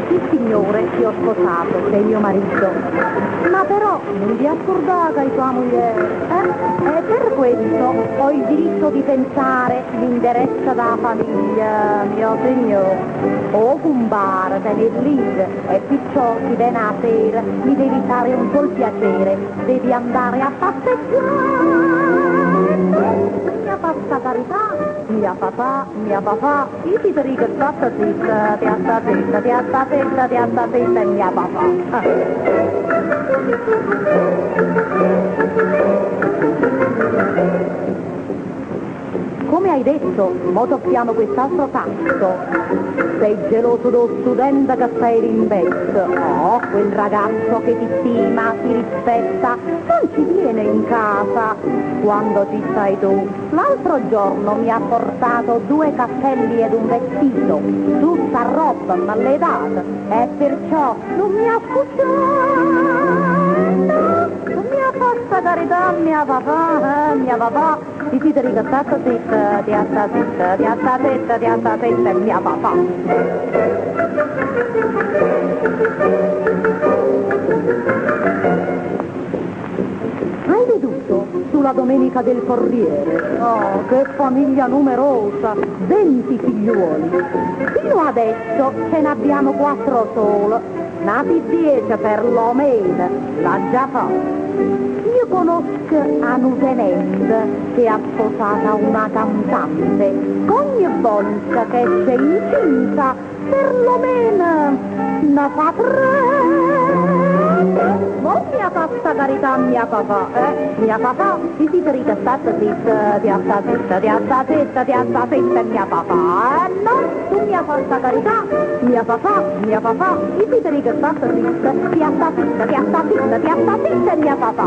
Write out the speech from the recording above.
Il signore ti ho sposato, sei mio marito, ma però non vi accordate ai tua moglie, E per questo ho il diritto di pensare l'interesse della famiglia, mio signore. O cumbare, tenere lì, e perciò ti viene a sera, mi devi fare un sol piacere, devi andare a passeggiare. Mia pasta carità, mia papà, io ti dico che fatta zitta, ti atta zitta, e mia papà. Come hai detto, mo tocchiamo quest'altro tasto. Sei geloso dello studente che stai in pezzo. Oh, quel ragazzo che ti stima, ti rispetta, non ci viene in casa quando ci stai tu. L'altro giorno mi ha portato 2 cappelli ed un vestito, tutta roba maledata, e perciò non mi ha scusato. Mia pasta carità, mia papà, ti siete ricattata zitta, ti atta zitta, e mia papà. Hai veduto sulla domenica del Corriere? Oh, che famiglia numerosa, 20 figliuoli. Fino adesso ce ne abbiamo 4 solo, nati 10 perlomeno, l'ha già fatto. Io conosco un tenente che ha sposata una cantante. Ogni volta che c'è incinta, perlomeno ne fa 3. Oh, mia pasta carità, mia papà, Mia papà, ti siete ricattata zitta, ti atta zitta, e mia papà, no, tu mia pasta carità, mia papà, ti siete ricattata zitta, ti atta zitta, e mia papà.